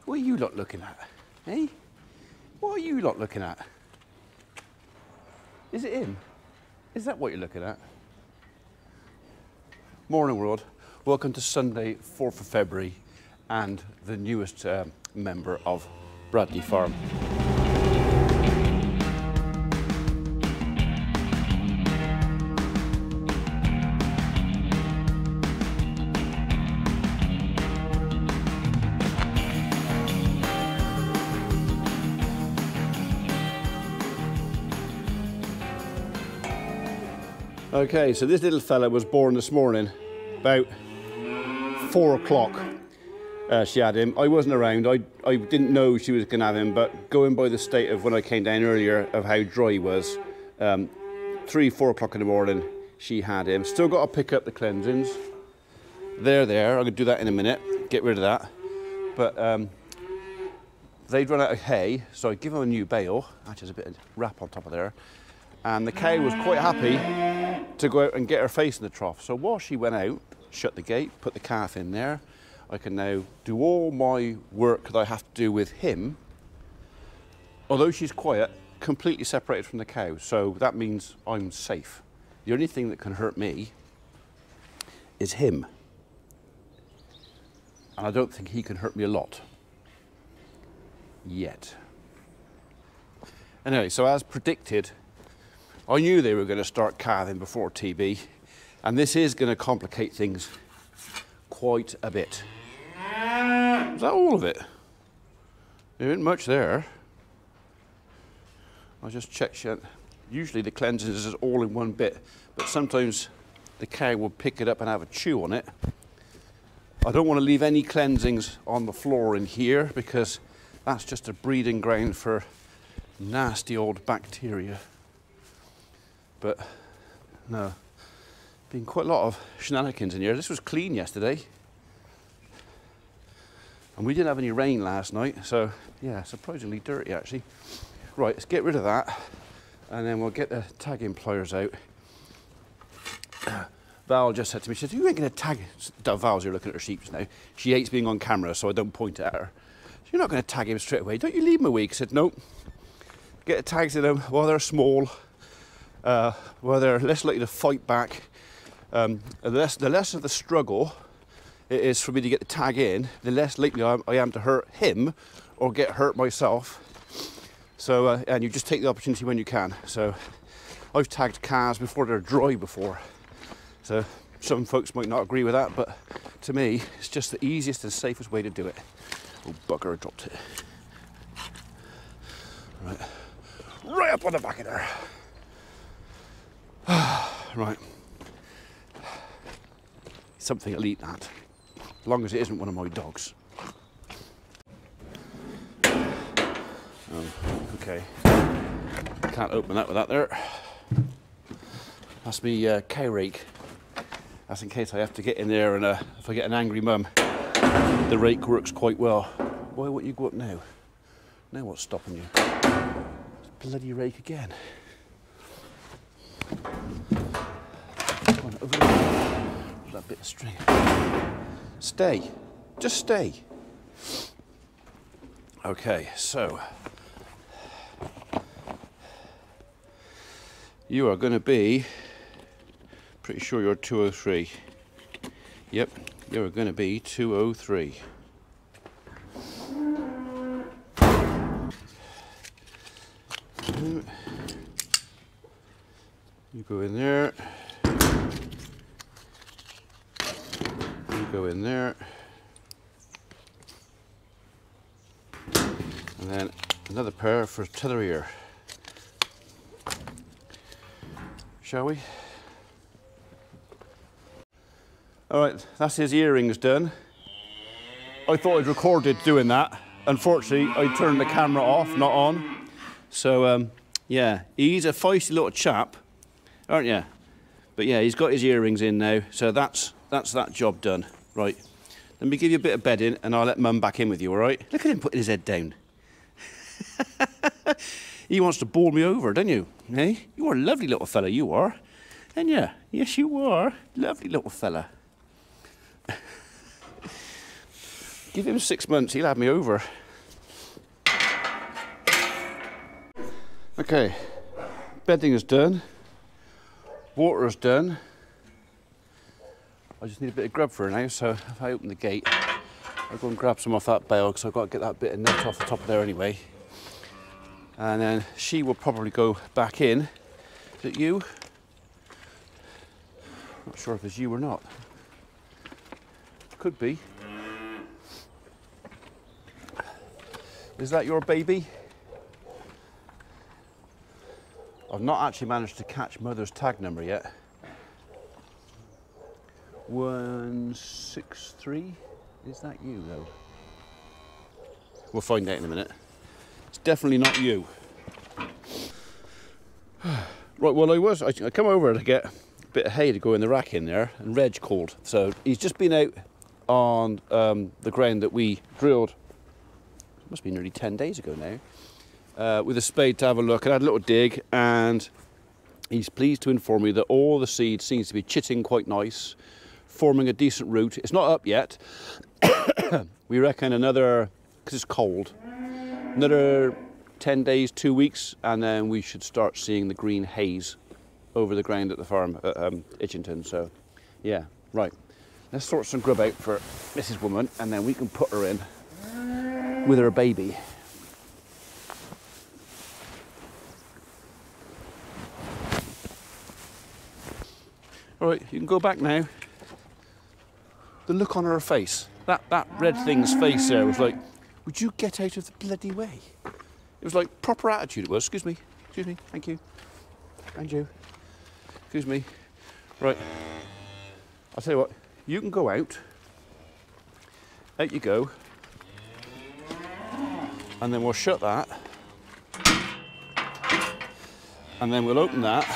What are you lot looking at? Eh? What are you lot looking at? Is it him? Is that what you're looking at? Morning world. Welcome to Sunday, 4th of February and the newest member of Bradley Farm. Okay, so this little fella was born this morning, about 4 o'clock. She had him. I wasn't around. I didn't know she was going to have him, but going by the state of when I came down earlier of how dry he was, 3, 4 o'clock in the morning, she had him. Still got to pick up the cleansings. They're there. I'm going to do that in a minute, get rid of that. But they'd run out of hay, so I give them a new bale. Actually, there's a bit of wrap on top of there. And the cow was quite happy to go out and get her face in the trough. So while she went out, shut the gate, put the calf in there, I can now do all my work that I have to do with him, although she's quiet, completely separated from the cow. So that means I'm safe. The only thing that can hurt me is him. And I don't think he can hurt me a lot. Yet. Anyway, so as predicted, I knew they were going to start calving before TB, and this is going to complicate things quite a bit. Is that all of it? There isn't much there. I'll just check. Usually the cleansings is all in one bit, but sometimes the cow will pick it up and have a chew on it. I don't want to leave any cleansings on the floor in here because that's just a breeding ground for nasty old bacteria. But no, been quite a lot of shenanigans in here. This was clean yesterday. And we didn't have any rain last night, so yeah, surprisingly dirty actually. Right, let's get rid of that. And then we'll get the tagging pliers out. Val just said to me, she said, you ain't gonna tag, Val's here looking at her sheep now. She hates being on camera, so I don't point at her. You're not gonna tag him straight away, don't you leave him a week? I said, nope. Get the tags in them while they're small. Well, they're less likely to fight back. The less of the struggle it is for me to get the tag in, the less likely I am to hurt him or get hurt myself. So, and you just take the opportunity when you can. So, I've tagged calves before they're dry before. So, some folks might not agree with that, but to me, it's just the easiest and safest way to do it. Oh, bugger, I dropped it. Right up on the back of there. Right. Something will eat that, as long as it isn't one of my dogs. Oh, okay. Can't open that with that there. That's me cow rake. That's in case I have to get in there and if I get an angry mum, the rake works quite well. Why won't you go up now? Now what's stopping you? It's bloody rake again. Over that bit of string. Stay. Just stay. Okay, so you are going to be, pretty sure you're 203. Yep, you're going to be 203. You go in there. You go in there. And then another pair for t'other ear. Shall we? All right, that's his earrings done. I thought I'd recorded doing that. Unfortunately, I turned the camera off, not on. So, yeah, he's a feisty little chap, aren't you? But yeah, he's got his earrings in now, so that's that job done. Right, let me give you a bit of bedding and I'll let Mum back in with you, all right? Look at him putting his head down. He wants to bowl me over, don't you? Hey, you are a lovely little fella, you are. And yeah, yes you are. Lovely little fella. Give him 6 months, he'll have me over. Okay, bedding is done. Water is done. I just need a bit of grub for her now, so if I open the gate, I'll go and grab some off that bale, because I've got to get that bit of net off the top of there anyway. And then she will probably go back in. Is it you? Not sure if it's you or not. Could be. Is that your baby? I've not actually managed to catch mother's tag number yet. 163? Is that you though? We'll find out in a minute. It's definitely not you. Right, well I come over to get a bit of hay to go in the rack in there, and Reg called. So he's just been out on the ground that we drilled, it must be nearly 10 days ago now, with a spade to have a look, and had a little dig, and he's pleased to inform me that all the seed seems to be chitting quite nice, forming a decent root. It's not up yet. We reckon another, because it's cold, another 10 days, 2 weeks, and then we should start seeing the green haze over the ground at the farm at Itchington. So yeah, right, let's sort some grub out for Mrs. Woman, and then we can put her in with her baby. All right, you can go back now. The look on her face, that red thing's face there was like, would you get out of the bloody way? It was like proper attitude it was. Excuse me, thank you. And you. Excuse me. Right, I'll tell you what, you can go out. Out you go. And then we'll shut that. And then we'll open that.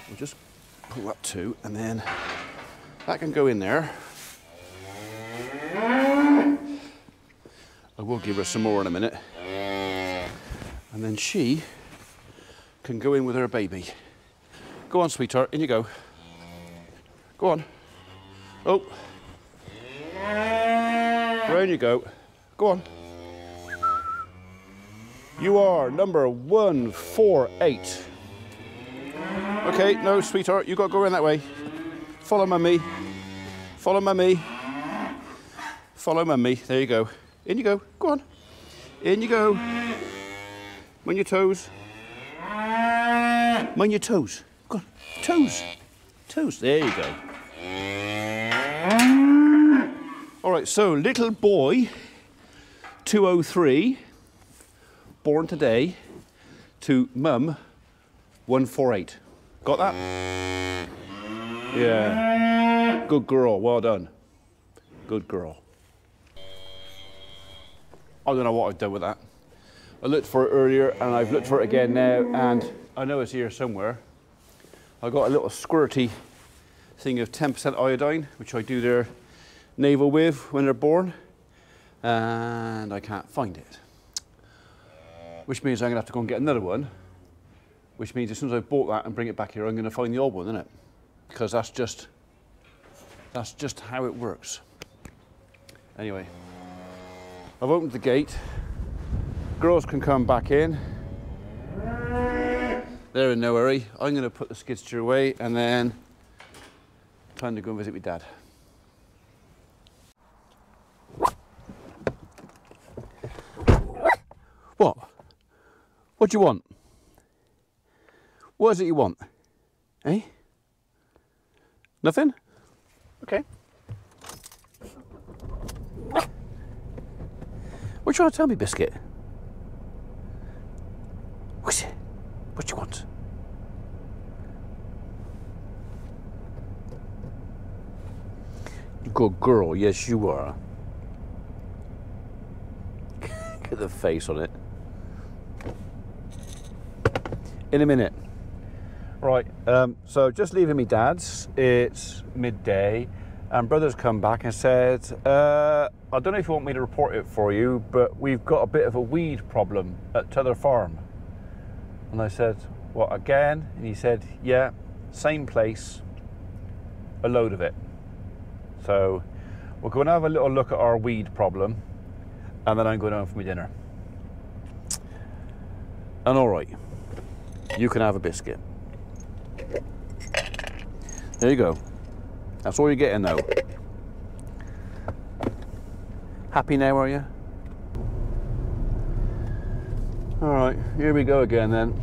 We'll just pull that too, and then that can go in there. I will give her some more in a minute. And then she can go in with her baby. Go on, sweetheart, in you go. Go on. Oh. Round you go. Go on. You are number 148. Okay, no, sweetheart, you got to go around that way. Follow mummy. Follow mummy. Follow mummy. There you go. In you go. Go on. In you go. Mind your toes. Mind your toes. Go on. Toes. Toes. There you go. All right, so little boy, 203, born today, to mum, 148. Got that? Yeah. Good girl. Well done. Good girl. I don't know what I've done with that. I looked for it earlier, and I've looked for it again now, and I know it's here somewhere. I got a little squirty thing of 10% iodine, which I do their navel with when they're born, and I can't find it. Which means I'm gonna have to go and get another one. Which means as soon as I bought that and bring it back here, I'm gonna find the old one, isn't it? Because that's just how it works. Anyway, I've opened the gate. Girls can come back in. They're in no hurry. I'm gonna put the skid steer away, and then time to go and visit my dad. What? What do you want? What is it you want? Eh? Nothing? Okay. What are you trying to tell me, Biscuit? What do you want? Good girl, yes you are. Look at the face on it. In a minute. Right, so just leaving me dad's. It's midday, and brother's come back and said, I don't know if you want me to report it for you, but we've got a bit of a weed problem at t'other farm. And I said, what, again? And he said, yeah, same place, a load of it. So We'll go and have a little look at our weed problem, and then I'm going home for my dinner. And all right, you can have a biscuit. There you go. That's all you're getting now. Happy now, are you? All right, here we go again then.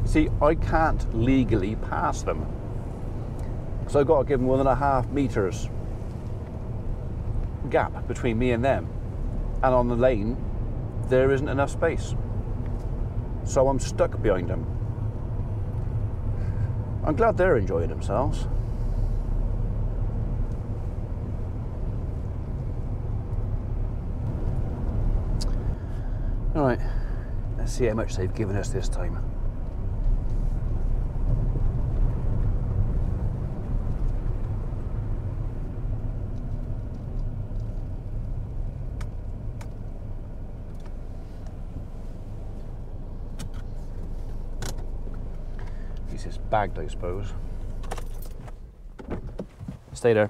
See, I can't legally pass them. So I've got to give them 1.5 meters gap between me and them. And on the lane, there isn't enough space. So I'm stuck behind them. I'm glad they're enjoying themselves. All right, let's see how much they've given us this time. It's bagged, I suppose. Stay there.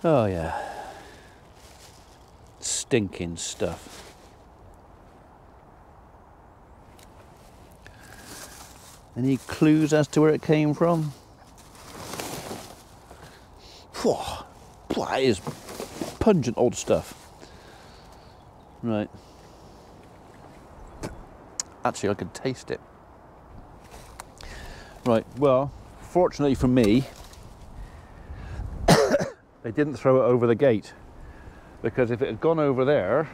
Oh yeah. Stinking stuff. Any clues as to where it came from? That is pungent old stuff. Right. Actually, I could taste it. Right, well, fortunately for me, they didn't throw it over the gate, because if it had gone over there,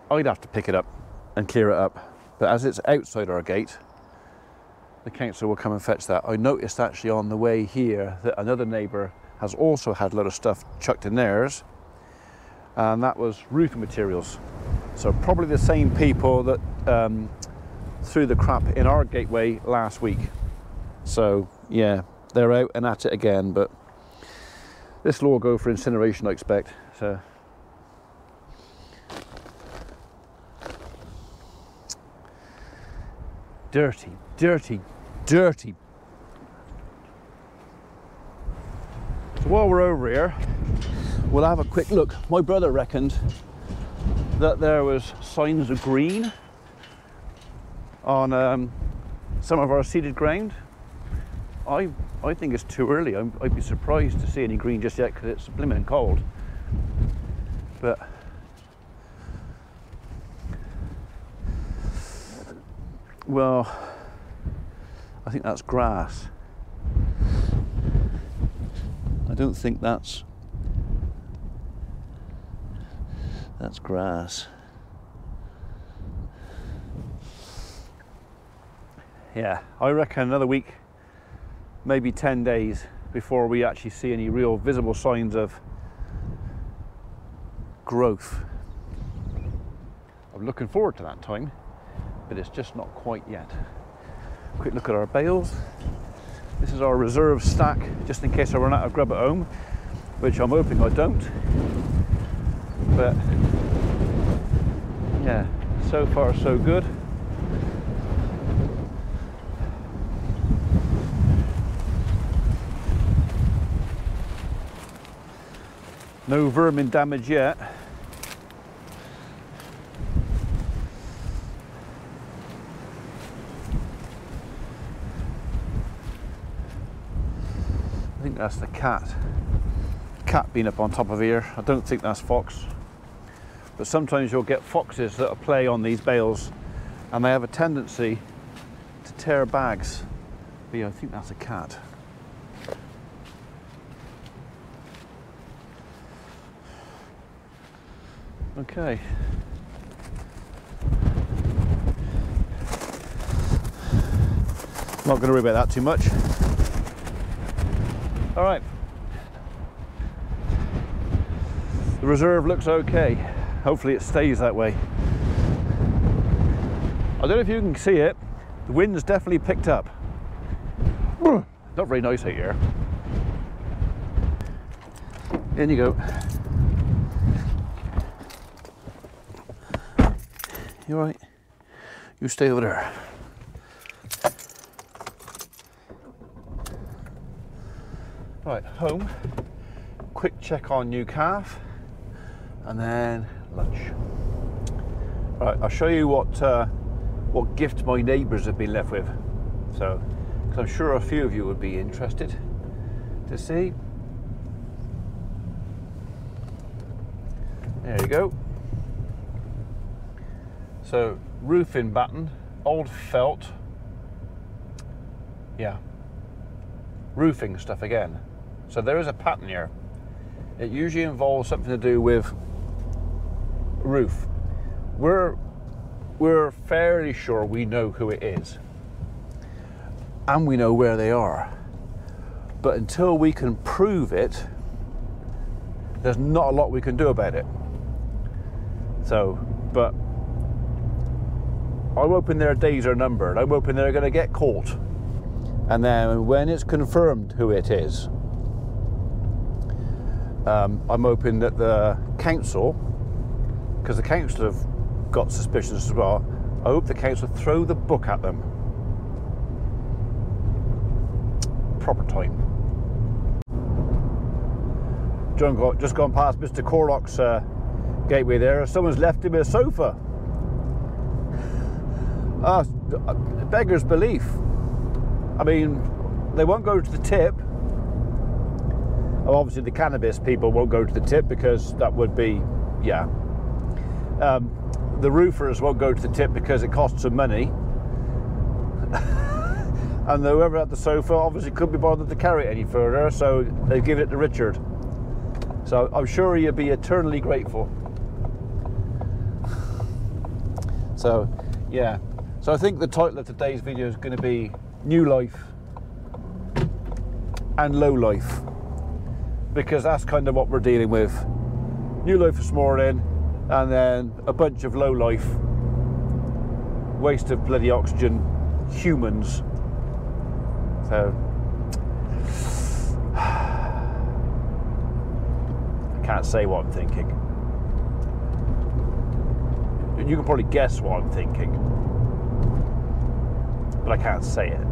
I'd have to pick it up and clear it up. But as it's outside our gate, the council will come and fetch that. I noticed actually on the way here that another neighbour has also had a lot of stuff chucked in theirs, and that was roofing materials. So probably the same people that threw the crap in our gateway last week. So yeah, they're out and at it again, but this will all go for incineration, I expect. So dirty, dirty, dirty. So while we're over here, we'll have a quick look. My brother reckoned that there was signs of green on some of our seeded ground. I think it's too early. I'd be surprised to see any green just yet, because it's blimmin' cold. But well, I think that's grass. I don't think that's grass. Yeah, I reckon another week, maybe 10 days before we actually see any real visible signs of growth. I'm looking forward to that time, but it's just not quite yet. Quick look at our bales. This is our reserve stack, just in case I run out of grub at home, which I'm hoping I don't. But yeah, so far so good. No vermin damage yet. I think that's the cat. Cat being up on top of here. I don't think that's fox. But sometimes you'll get foxes that play on these bales, and they have a tendency to tear bags. But yeah, I think that's a cat. Okay. Not going to worry about that too much. All right. The reserve looks okay. Hopefully it stays that way. I don't know if you can see it. The wind's definitely picked up. Not very nice out here. In you go. You all right? You stay over there. Right, home. Quick check on new calf, and then lunch. Right, I'll show you what gift my neighbours have been left with. So, because I'm sure a few of you would be interested to see. There you go. So, roofing batten, old felt. Yeah. Roofing stuff again. So there is a pattern here. It usually involves something to do with roof. We're fairly sure we know who it is. And we know where they are. But until we can prove it, there's not a lot we can do about it. So, but I'm hoping their days are numbered. I'm hoping they're going to get caught. And then when it's confirmed who it is, I'm hoping that the council, because the council have got suspicions as well, I hope the council throw the book at them. Proper time. Just gone past Mr. Corlock's gateway there. Someone's left him a sofa. Beggar's belief. I mean, they won't go to the tip. Well, obviously the cannabis people won't go to the tip because that would be, yeah. The roofers won't go to the tip because it costs them money. And whoever had the sofa obviously couldn't be bothered to carry it any further, so they give it to Richard. So I'm sure he'll be eternally grateful. So, yeah. So I think the title of today's video is going to be New Life and Low Life, because that's kind of what we're dealing with. New life this morning, and then a bunch of low life, waste of bloody oxygen, humans. So I can't say what I'm thinking. You can probably guess what I'm thinking, but I can't say it.